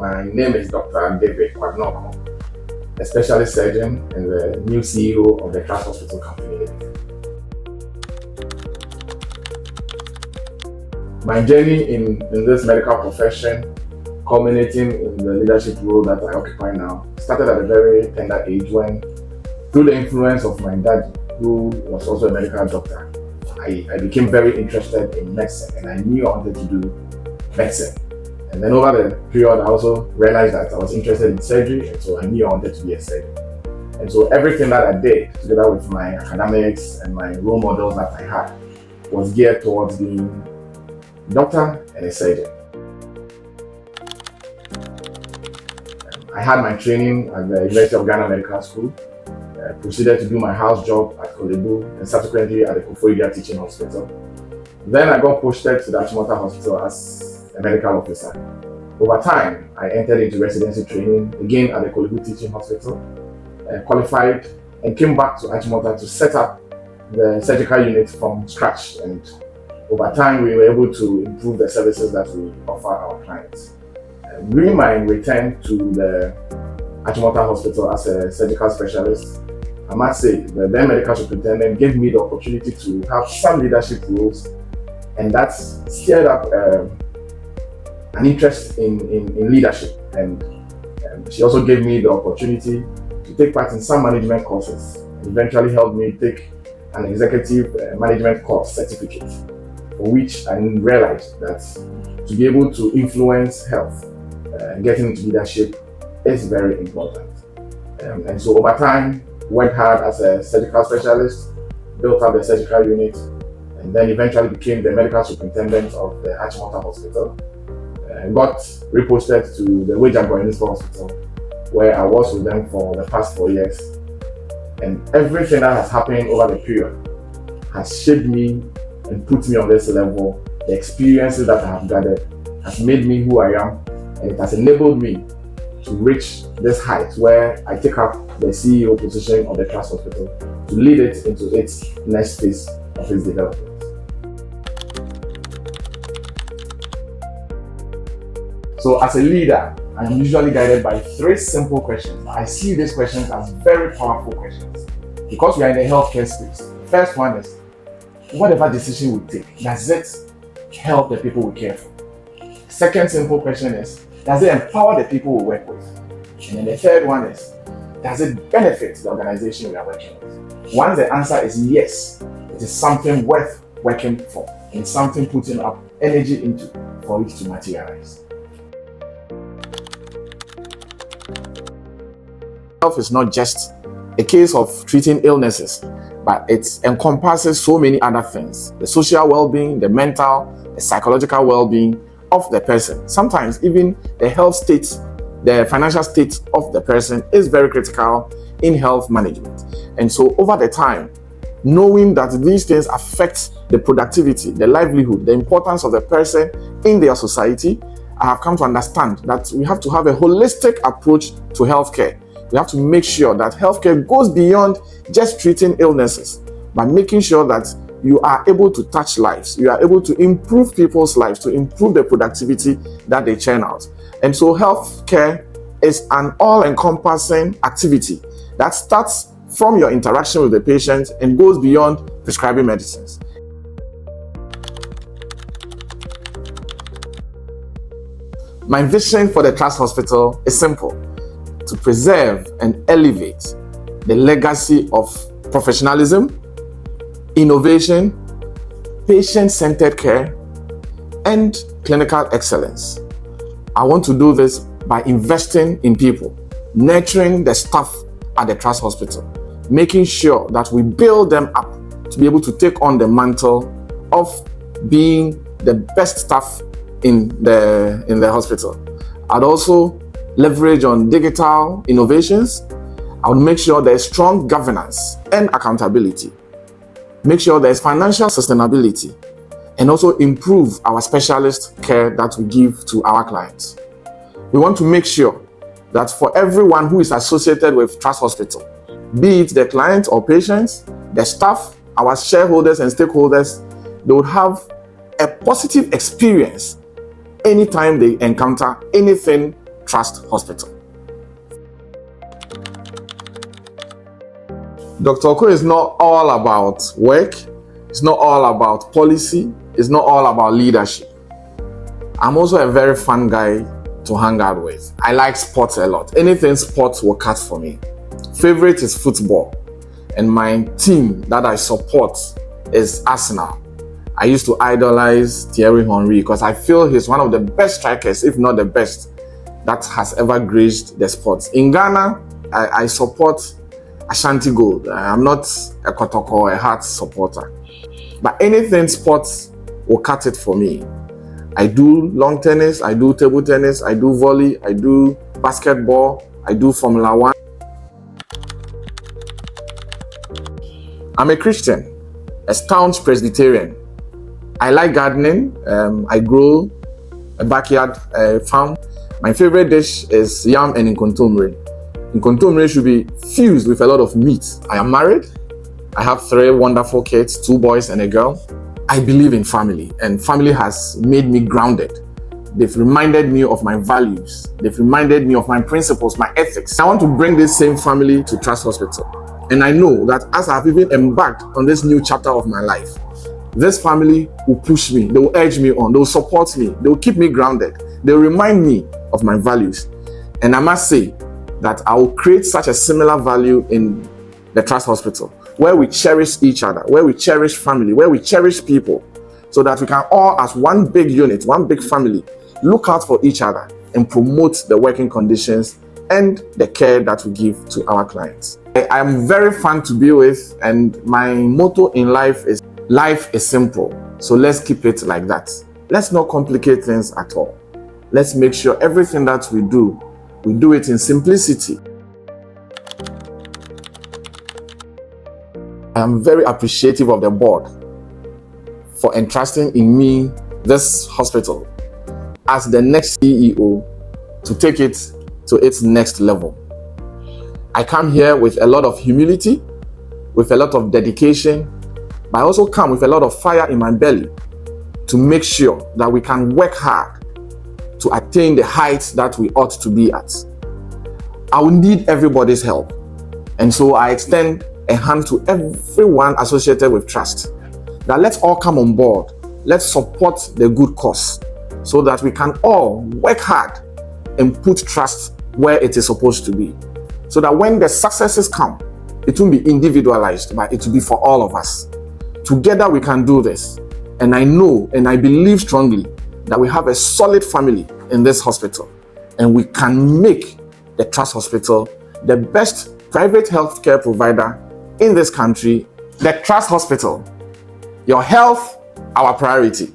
My name is Dr. David Kwabena, a specialist surgeon and the new CEO of the Trust Hospital Company. My journey in this medical profession, culminating in the leadership role that I occupy now, started at a very tender age when, through the influence of my dad, who was also a medical doctor, I became very interested in medicine, and I knew I wanted to do medicine. And then over the period, I also realized that I was interested in surgery, and so I knew I wanted to be a surgeon. And so everything that I did, together with my academics and my role models that I had, was geared towards being a doctor and a surgeon. I had my training at the University of Ghana Medical School, proceeded to do my house job at Okoh, and subsequently at the Kwabena Teaching Hospital. Then I got posted to the Achimota Hospital as a medical officer. Over time, I entered into residency training, again at the Okoh Teaching Hospital, qualified, and came back to Achimota to set up the surgical unit from scratch. And over time, we were able to improve the services that we offer our clients. During my return to the Achimota Hospital as a surgical specialist, I must say the then medical superintendent gave me the opportunity to have some leadership roles, and that stirred up an interest in leadership. And she also gave me the opportunity to take part in some management courses, and eventually helped me take an executive management course certificate, for which I realized that to be able to influence health, getting into leadership is very important. And so over time, worked hard as a surgical specialist, built up the surgical unit, and then eventually became the medical superintendent of the Achimota Hospital. Got reposted to the Municipal Hospital, where I was with them for the past 4 years. And everything that has happened over the period has shaped me and put me on this level. The experiences that I have gathered has made me who I am, and it has enabled me to reach this height where I take up the CEO position of the Trust Hospital to lead it into its next phase of its development. So as a leader, I am usually guided by 3 simple questions. I see these questions as very powerful questions because we are in the healthcare space. The first one is, whatever decision we take, does it help the people we care for? Second simple question is, does it empower the people we work with? And then the third one is, does it benefit the organization we are working with? Once the answer is yes, it is something worth working for and something putting up energy into for it to materialize. Health is not just a case of treating illnesses, but it encompasses so many other things: the social well-being, the mental, the psychological well-being of the person. Sometimes even the health state, the financial state of the person is very critical in health management. And so over the time, knowing that these things affect the productivity, the livelihood, the importance of the person in their society, I have come to understand that we have to have a holistic approach to healthcare. We have to make sure that healthcare goes beyond just treating illnesses, but making sure that you are able to touch lives, you are able to improve people's lives, to improve the productivity that they churn out. And so healthcare is an all-encompassing activity that starts from your interaction with the patient and goes beyond prescribing medicines. My vision for the Trust Hospital is simple: to preserve and elevate the legacy of professionalism, innovation, patient-centered care, and clinical excellence. I want to do this by investing in people, nurturing the staff at the Trust Hospital, making sure that we build them up to be able to take on the mantle of being the best staff in the hospital. I'd also leverage on digital innovations. I would make sure there's strong governance and accountability. Make sure there's financial sustainability, and also improve our specialist care that we give to our clients. We want to make sure that for everyone who is associated with Trust Hospital, be it the client or patients, the staff, our shareholders and stakeholders, they would have a positive experience anytime they encounter anything Trust Hospital. Dr. Okoh is not all about work, it's not all about policy, it's not all about leadership. I'm also a very fun guy to hang out with. I like sports a lot. Anything sports will cut for me. Favorite is football, and my team that I support is Arsenal. I used to idolize Thierry Henry because I feel he's one of the best strikers, if not the best, that has ever graced the sports. In Ghana, I support Ashanti Gold. I'm not a Kotoko or a Hearts supporter. But anything sports will cut it for me. I do lawn tennis, I do table tennis, I do volley, I do basketball, I do Formula 1. I'm a Christian, a staunch Presbyterian. I like gardening. I grow a backyard farm. My favorite dish is yam and nkontomire. Nkontomire should be fused with a lot of meat. I am married. I have 3 wonderful kids, 2 boys and a girl. I believe in family, and family has made me grounded. They've reminded me of my values. They've reminded me of my principles, my ethics. I want to bring this same family to Trust Hospital. And I know that as I've even embarked on this new chapter of my life, this family will push me, they will urge me on, they will support me, they will keep me grounded, they will remind me of my values. And I must say that I will create such a similar value in the Trust Hospital, where we cherish each other, where we cherish family, where we cherish people, so that we can all, as one big unit, one big family, look out for each other and promote the working conditions and the care that we give to our clients. I am very fun to be with, and my motto in life is simple. So let's keep it like that. Let's not complicate things at all. Let's make sure everything that we do it in simplicity. I am very appreciative of the board for entrusting in me this hospital as the next CEO to take it to its next level. I come here with a lot of humility, with a lot of dedication, but I also come with a lot of fire in my belly to make sure that we can work hard to attain the heights that we ought to be at. I will need everybody's help, and so I extend a hand to everyone associated with Trust, that let's all come on board, let's support the good cause, so that we can all work hard and put Trust where it is supposed to be, so that when the successes come, it won't be individualized, but it will be for all of us. Together we can do this, and I know and I believe strongly that we have a solid family in this hospital, and we can make the Trust Hospital the best private healthcare provider in this country. The Trust Hospital, your health, our priority.